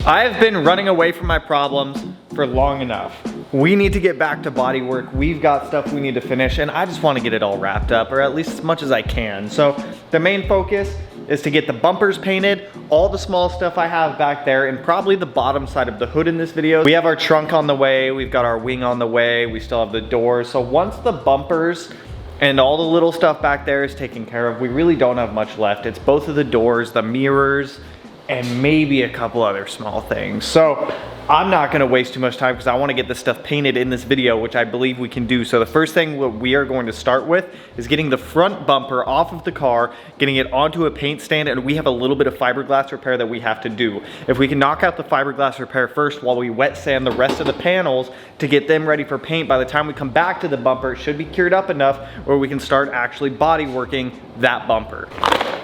I've been running away from my problems for long enough. We need to get back to body work. We've got stuff we need to finish, and I just want to get it all wrapped up, or at least as much as I can. So the main focus is to get the bumpers painted, all the small stuff I have back there, and probably the bottom side of the hood in this video. We have our trunk on the way, we've got our wing on the way, we still have the doors. So once the bumpers and all the little stuff back there is taken care of, we really don't have much left. It's both of the doors, the mirrors, and maybe a couple other small things. So I'm not gonna waste too much time because I wanna get this stuff painted in this video, which I believe we can do. So the first thing we are going to start with is getting the front bumper off of the car, getting it onto a paint stand, and we have a little bit of fiberglass repair that we have to do. If we can knock out the fiberglass repair first while we wet sand the rest of the panels to get them ready for paint, by the time we come back to the bumper, it should be cured up enough where we can start actually body working that bumper.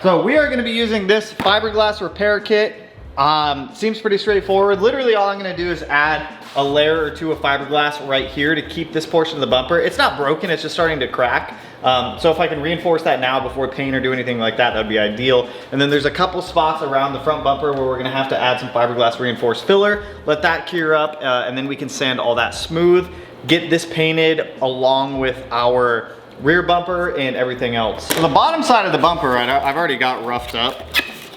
So we are gonna be using this fiberglass repair kit. Seems pretty straightforward. Literally all I'm gonna do is add a layer or two of fiberglass right here to keep this portion of the bumper. It's not broken, it's just starting to crack. So if I can reinforce that now before paint or do anything like that, that'd be ideal. And then there's a couple spots around the front bumper where we're gonna have to add some fiberglass reinforced filler, let that cure up, and then we can sand all that smooth, get this painted along with our rear bumper and everything else. So the bottom side of the bumper, I've already got roughed up.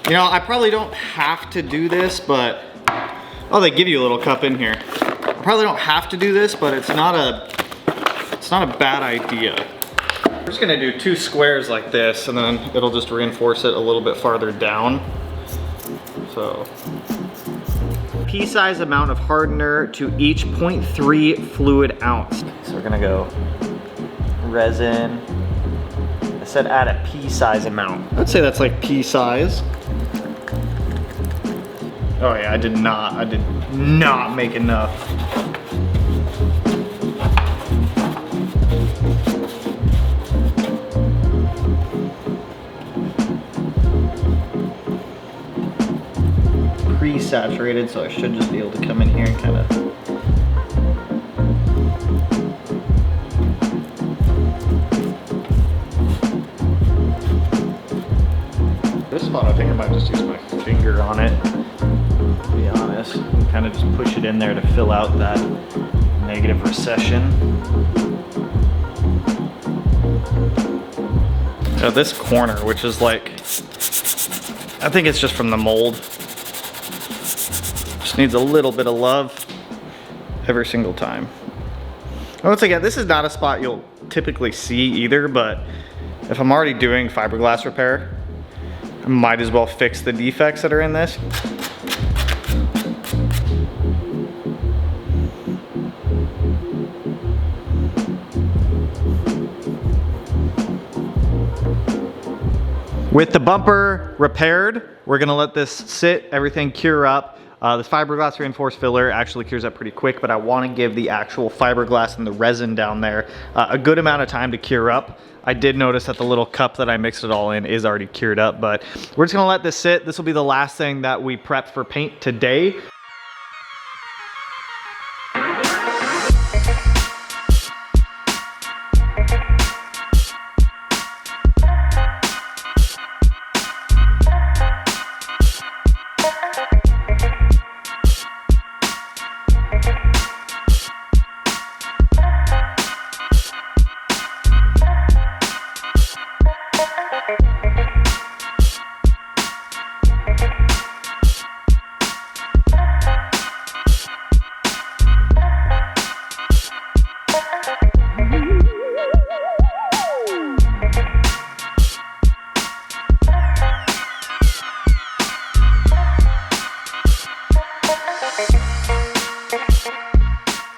You know, I probably don't have to do this, but, oh, they give you a little cup in here. I probably don't have to do this, but it's not a bad idea. We're just gonna do 2 squares like this, and then it'll just reinforce it a little bit farther down. So, pea-size amount of hardener to each 0.3 fluid ounce. So we're gonna go resin. I said add a pea-size amount. I'd say that's like pea size. Oh yeah, I did not make enough. Pre-saturated, so I should just be able to come in here and kind of this spot, I think I might just use my finger on it, to be honest, and kind of just push it in there to fill out that negative recession. Now this corner, which is like, I think it's just from the mold, just needs a little bit of love every single time. Once again, this is not a spot you'll typically see either, but if I'm already doing fiberglass repair, I might as well fix the defects that are in this. With the bumper repaired, we're gonna let this sit, everything cure up. The fiberglass reinforced filler actually cures up pretty quick, but I wanna give the actual fiberglass and the resin down there a good amount of time to cure up. I did notice that the little cup that I mixed it all in is already cured up, but we're just gonna let this sit. This will be the last thing that we prep for paint today.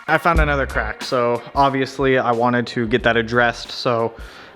I found another crack, so obviously I wanted to get that addressed, so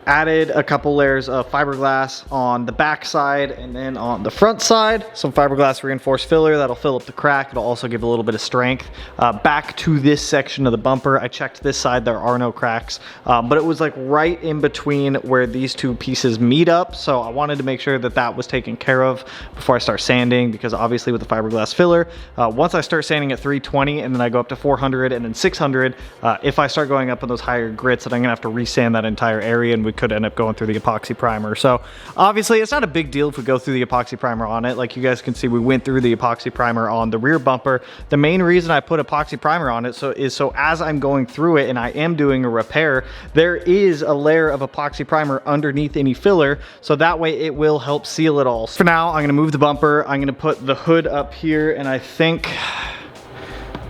added a couple layers of fiberglass on the back side, and then on the front side, some fiberglass reinforced filler that'll fill up the crack. It'll also give a little bit of strength. Back to this section of the bumper, I checked this side, there are no cracks, but it was like right in between where these two pieces meet up, so I wanted to make sure that that was taken care of before I start sanding, because obviously with the fiberglass filler, once I start sanding at 320 and then I go up to 400 and then 600, if I start going up on those higher grits, then I'm gonna have to resand that entire area, and we could end up going through the epoxy primer. So obviously it's not a big deal if we go through the epoxy primer on it. Like you guys can see, we went through the epoxy primer on the rear bumper. The main reason I put epoxy primer on it is so as I'm going through it and I am doing a repair, there is a layer of epoxy primer underneath any filler, so that way it will help seal it all. For now, I'm gonna move the bumper. I'm gonna put the hood up here, and I think,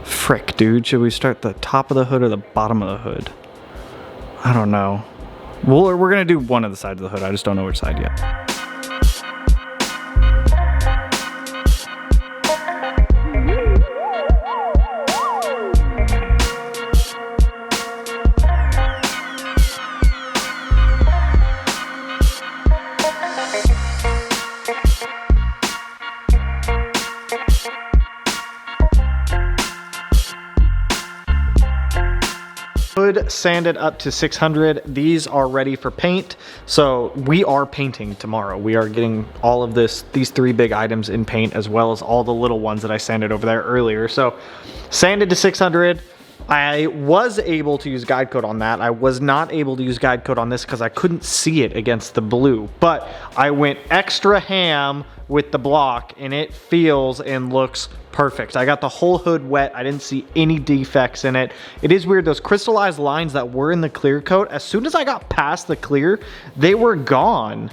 frick, dude, should we start the top of the hood or the bottom of the hood? I don't know. Well, we're gonna do one of the sides of the hood. I just don't know which side yet. Hood sanded up to 600. These are ready for paint. So we are painting tomorrow. We are getting all of these 3 big items in paint, as well as all the little ones that I sanded over there earlier. So sanded to 600. I was able to use guide coat on that. I was not able to use guide coat on this because I couldn't see it against the blue, but I went extra ham with the block and it feels and looks perfect. I got the whole hood wet. I didn't see any defects in it. It is weird, those crystallized lines that were in the clear coat, as soon as I got past the clear, they were gone.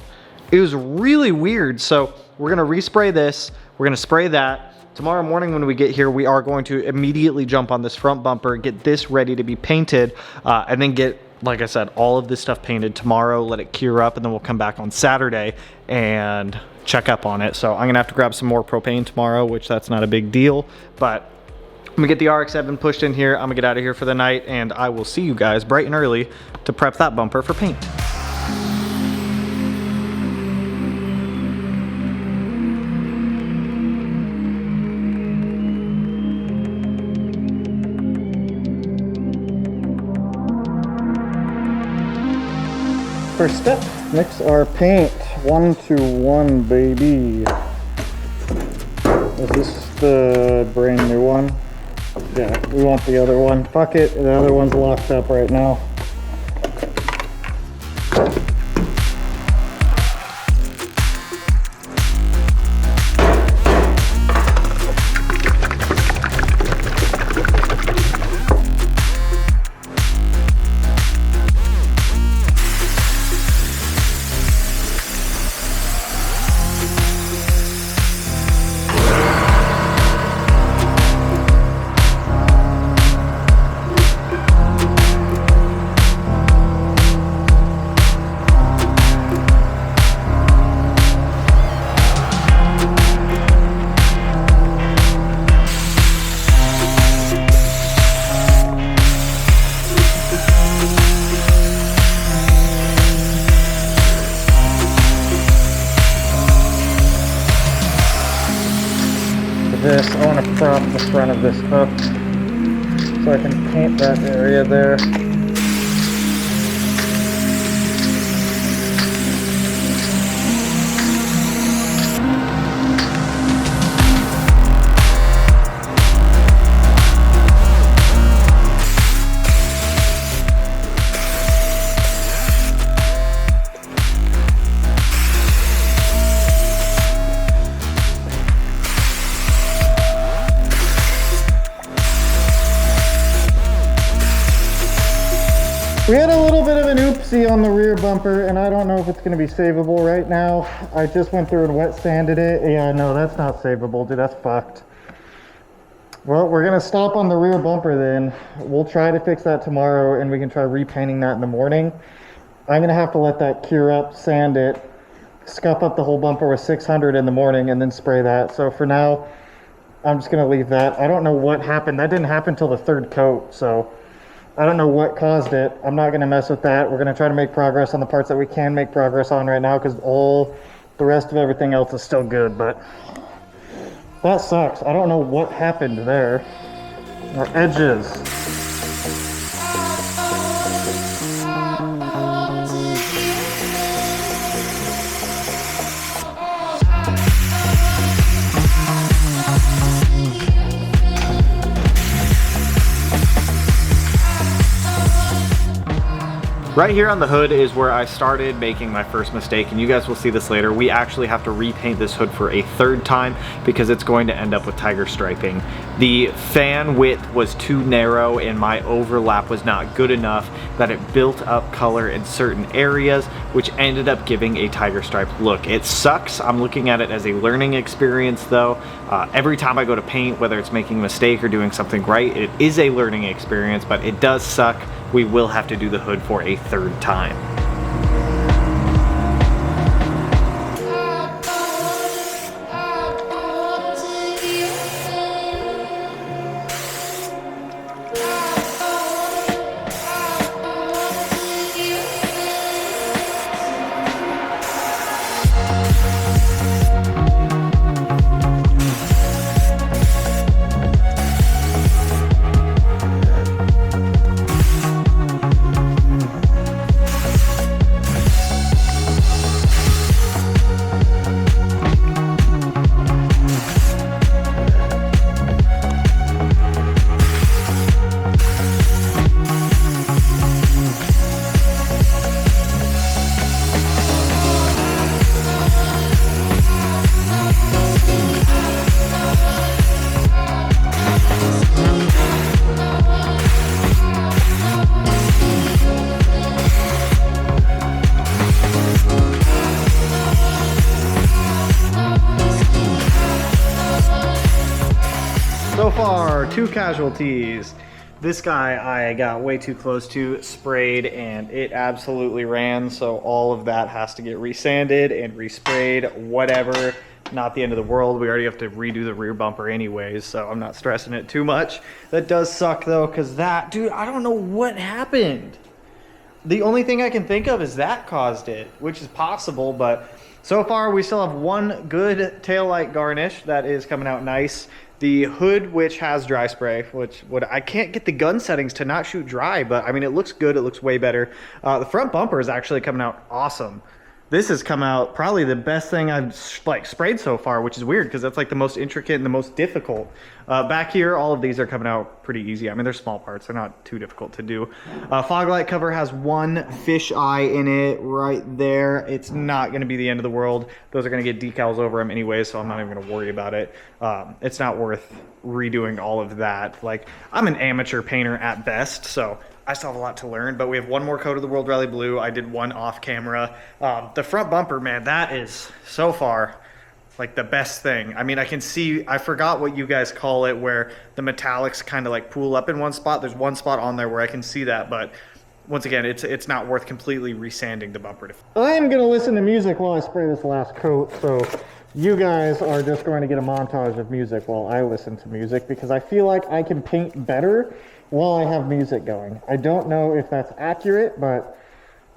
It was really weird. So we're gonna respray this. We're gonna spray that. Tomorrow morning when we get here, we are going to immediately jump on this front bumper, get this ready to be painted, and then get, like I said, all of this stuff painted tomorrow, let it cure up, and then we'll come back on Saturday and check up on it. So I'm gonna have to grab some more propane tomorrow, which that's not a big deal, but I'm gonna get the RX-7 pushed in here. I'm gonna get out of here for the night, and I will see you guys bright and early to prep that bumper for paint. First step, mix our paint 1-to-1, baby. Is this the brand new one? Yeah, we want the other one. Fuck it, the other one's locked up right now. I want to prop the front of this hook so I can paint that area there. We had a little bit of an oopsie on the rear bumper, and I don't know if it's going to be savable right now. I just went through and wet sanded it. Yeah, no, that's not savable, dude. That's fucked. Well, we're going to stop on the rear bumper then. We'll try to fix that tomorrow, and we can try repainting that in the morning. I'm going to have to let that cure up, sand it, scuff up the whole bumper with 600 in the morning, and then spray that. So for now, I'm just going to leave that. I don't know what happened. That didn't happen until the 3rd coat, so I don't know what caused it. I'm not going to mess with that. We're going to try to make progress on the parts that we can make progress on right now, because all the rest of everything else is still good, but that sucks. I don't know what happened there. Our edges. Right here on the hood is where I started making my first mistake, and you guys will see this later. We actually have to repaint this hood for a third time because it's going to end up with tiger striping. The fan width was too narrow and my overlap was not good enough that it built up color in certain areas, which ended up giving a tiger stripe look. It sucks. I'm looking at it as a learning experience though. Every time I go to paint, whether it's making a mistake or doing something right, it is a learning experience, but it does suck. We will have to do the hood for a third time. So far, 2 casualties. This guy I got way too close to, sprayed, and it absolutely ran, so all of that has to get resanded and resprayed, whatever. Not the end of the world. We already have to redo the rear bumper anyways, so I'm not stressing it too much. That does suck though, because that, dude, I don't know what happened. The only thing I can think of is that caused it, which is possible, but so far we still have one good taillight garnish that is coming out nice. The hood, which has dry spray, I can't get the gun settings to not shoot dry, but I mean, it looks good. It looks way better. The front bumper is actually coming out awesome. This has come out probably the best thing I've sprayed so far, which is weird because that's like the most intricate and the most difficult. Back here, all of these are coming out pretty easy. I mean, they're small parts. They're not too difficult to do. Fog light cover has one fish eye in it right there. It's not going to be the end of the world. Those are going to get decals over them anyway, so I'm not even going to worry about it. It's not worth redoing all of that. Like, I'm an amateur painter at best, so I still have a lot to learn, but we have one more coat of the World Rally Blue. I did one off camera. The front bumper, man, that is so far like the best thing. I mean, I can see, I forgot what you guys call it, where the metallics kind of like pool up in one spot. There's one spot on there where I can see that, but once again, it's not worth completely resanding the bumper. I am going to listen to music while I spray this last coat, so you guys are just going to get a montage of music while I listen to music, because I feel like I can paint better while I have music going. I don't know if that's accurate, but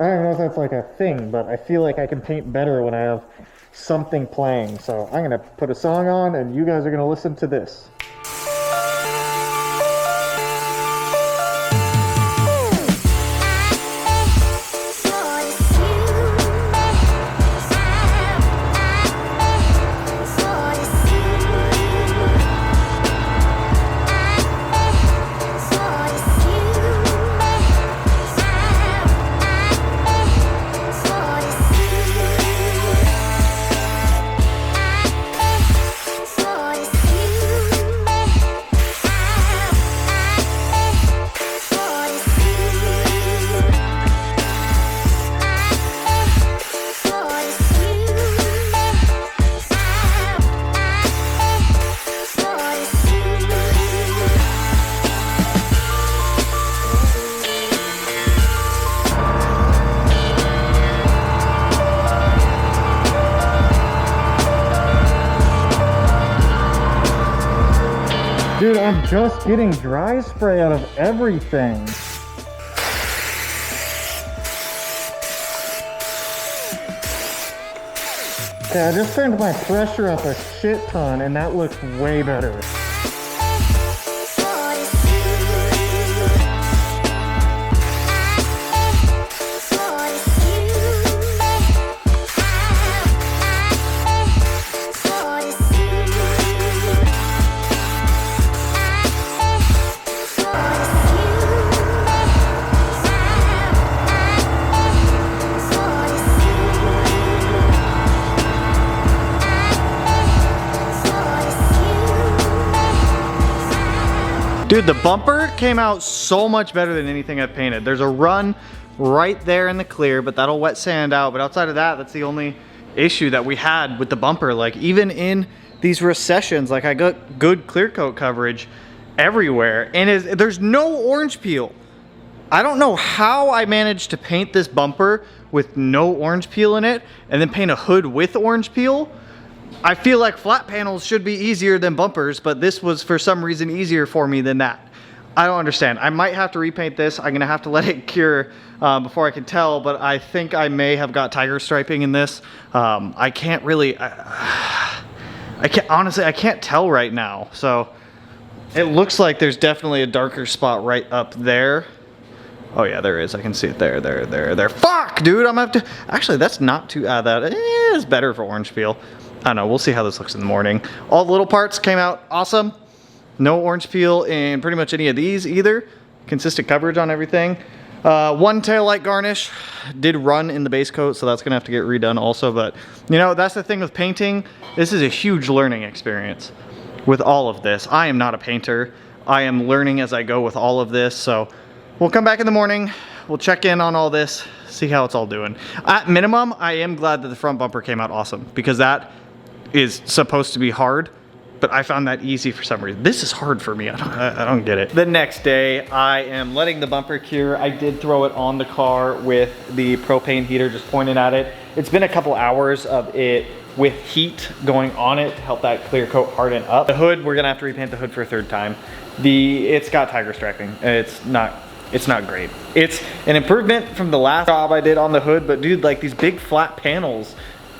I don't know if that's like a thing, but I feel like I can paint better when I have something playing. So I'm gonna put a song on and you guys are gonna listen to this. Dude, I'm just getting dry spray out of everything. Okay, I just turned my pressure up a shit ton and that looks way better. Dude, the bumper came out so much better than anything I've painted. There's a run right there in the clear, but that'll wet sand out. But outside of that, that's the only issue that we had with the bumper. Like even in these recessions, like I got good clear coat coverage everywhere, and there's no orange peel. I don't know how I managed to paint this bumper with no orange peel in it and then paint a hood with orange peel. I feel like flat panels should be easier than bumpers, but this was for some reason easier for me than that. I don't understand. I might have to repaint this. I'm gonna have to let it cure before I can tell, but I think I may have got tiger striping in this. I can't really, I can't, honestly, I can't tell right now. So it looks like there's definitely a darker spot right up there. Oh yeah, there is. I can see it there. Fuck, dude, I'm gonna have to, actually that's not too, that is better for orange peel. I don't know, we'll see how this looks in the morning. All the little parts came out awesome. No orange peel in pretty much any of these either. Consistent coverage on everything. One taillight garnish did run in the base coat, so that's gonna have to get redone also. But you know, that's the thing with painting. This is a huge learning experience with all of this. I am not a painter. I am learning as I go with all of this. So we'll come back in the morning. We'll check in on all this, see how it's all doing. At minimum, I am glad that the front bumper came out awesome, because that is supposed to be hard, but I found that easy for some reason. This is hard for me. I don't get it. The next day, I am letting the bumper cure. I did throw it on the car with the propane heater just pointed at it. It's been a couple hours of it with heat going on it to help that clear coat harden up. The hood, we're gonna have to repaint the hood for a third time. It's got tiger striping. It's not great. It's an improvement from the last job I did on the hood, but dude, like these big flat panels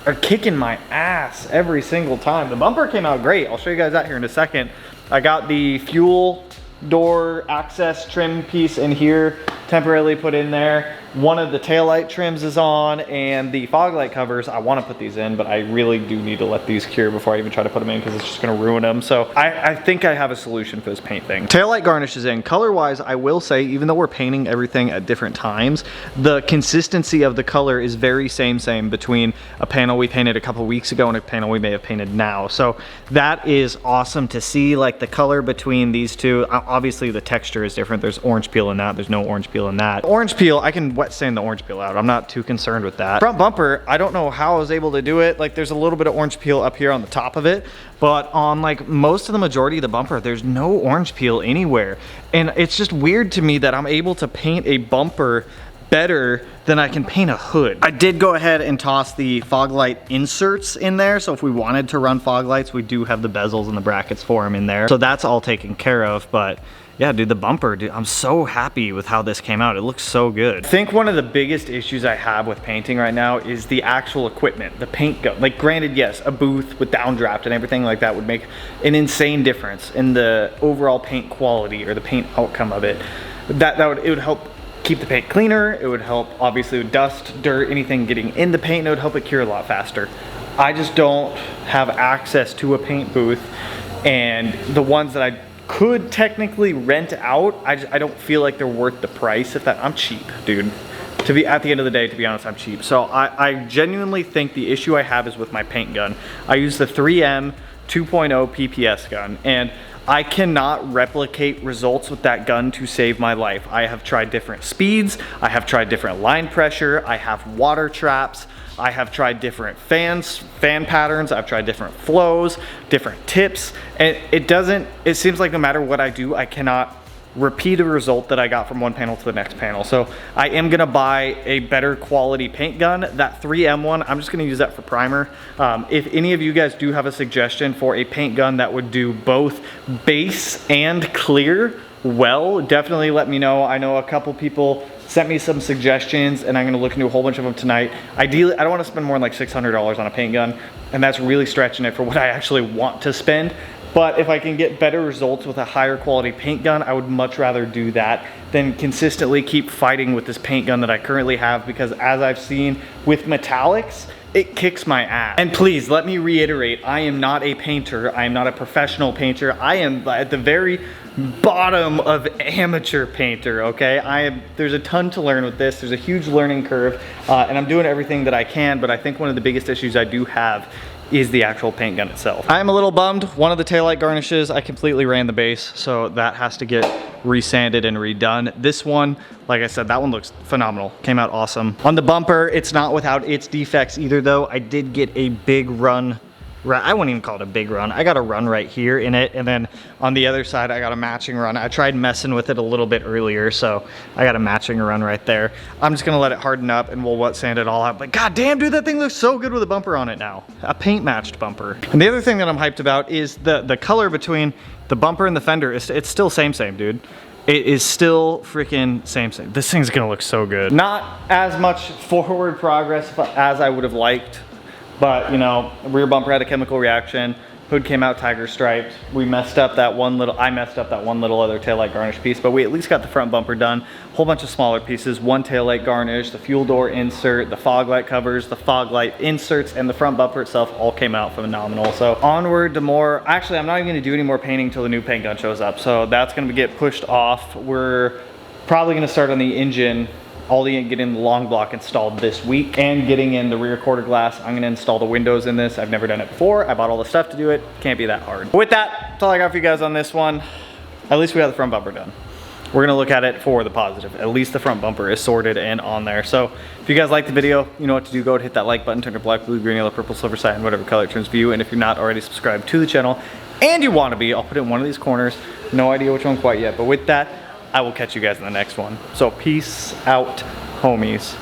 are kicking my ass every single time. The bumper came out great. I'll show you guys that here in a second. I got the fuel door access trim piece in here, temporarily put in there. One of the taillight trims is on, and the fog light covers, I want to put these in, but I really do need to let these cure before I even try to put them in, because it's just going to ruin them. So I think I have a solution for this paint thing. Taillight garnish is in. Color wise, I will say, even though we're painting everything at different times, the consistency of the color is very same between a panel we painted a couple weeks ago and a panel we may have painted now. So that is awesome to see, like the color between these two. Obviously the texture is different. There's orange peel in that, there's no orange peel in that. Orange peel, I can wet sand the orange peel out. I'm not too concerned with that. Front bumper, I don't know how I was able to do it. Like there's a little bit of orange peel up here on the top of it, but on like most of the majority of the bumper, there's no orange peel anywhere. And it's just weird to me that I'm able to paint a bumper better than I can paint a hood. I did go ahead and toss the fog light inserts in there, so if we wanted to run fog lights, we do have the bezels and the brackets for them in there. So that's all taken care of. But yeah, dude, the bumper, dude, I'm so happy with how this came out. It looks so good. I think one of the biggest issues I have with painting right now is the actual equipment, the paint gun. Like granted, yes, a booth with downdraft and everything like that would make an insane difference in the overall paint quality or the paint outcome of it. It would help keep the paint cleaner. It would help obviously with dust, dirt, anything getting in the paint, and it would help it cure a lot faster. I just don't have access to a paint booth, and the ones that I could technically rent out, I don't feel like they're worth the price. I'm cheap, dude. At the end of the day, to be honest, I'm cheap. So I genuinely think the issue I have is with my paint gun. I use the 3M 2.0 PPS gun, and I cannot replicate results with that gun to save my life. I have tried different speeds, I have tried different line pressure, I have water traps, I have tried different fan patterns, I've tried different flows, different tips, and it seems like no matter what I do, I cannot repeat a result that I got from one panel to the next panel. So I am gonna buy a better quality paint gun. That 3M one, I'm just gonna use that for primer. If any of you guys do have a suggestion for a paint gun that would do both base and clear well, definitely let me know. I know a couple people sent me some suggestions, and I'm gonna look into a whole bunch of them tonight. Ideally, I don't wanna spend more than like $600 on a paint gun, and that's really stretching it for what I actually want to spend. But if I can get better results with a higher quality paint gun, I would much rather do that than consistently keep fighting with this paint gun that I currently have, because as I've seen with metallics, it kicks my ass. And please, let me reiterate, I am not a painter. I am not a professional painter. I am at the very bottom of amateur painter, okay? There's a ton to learn with this. There's a huge learning curve, and I'm doing everything that I can, but I think one of the biggest issues I do have is the actual paint gun itself. I'm a little bummed. One of the taillight garnishes, I completely ran the base, so that has to get resanded and redone. This one, like I said, that one looks phenomenal. Came out awesome. On the bumper, it's not without its defects either though. I did get a big run. I wouldn't even call it a big run. I got a run right here in it, and then on the other side, I got a matching run. I tried messing with it a little bit earlier, so I got a matching run right there. I'm just gonna let it harden up and we'll wet sand it all out. But god damn, dude, that thing looks so good with a bumper on it now. A paint matched bumper. And the other thing that I'm hyped about is the color between the bumper and the fender. It's still same, dude. It is still freaking same. This thing's gonna look so good. Not as much forward progress as I would have liked. But, you know, rear bumper had a chemical reaction. Hood came out tiger striped. I messed up that one little other taillight garnish piece, but we at least got the front bumper done. Whole bunch of smaller pieces, one taillight garnish, the fuel door insert, the fog light covers, the fog light inserts, and the front bumper itself all came out phenomenal. So onward to more. Actually, I'm not even gonna do any more painting until the new paint gun shows up. So that's gonna get pushed off. We're probably gonna start on the engine, getting the long block installed this week and getting in the rear quarter glass. I'm gonna install the windows in this. I've never done it before. I bought all the stuff to do it. Can't be that hard. With that, that's all I got for you guys on this one. At least we got the front bumper done. We're gonna look at it for the positive. At least the front bumper is sorted and on there. So if you guys like the video, you know what to do. Go ahead and hit that like button, turn it black, blue, green, yellow, purple, silver, cyan, whatever color it turns for you. And if you're not already subscribed to the channel and you wanna be, I'll put it in one of these corners. No idea which one quite yet, but with that, I will catch you guys in the next one. So peace out, homies.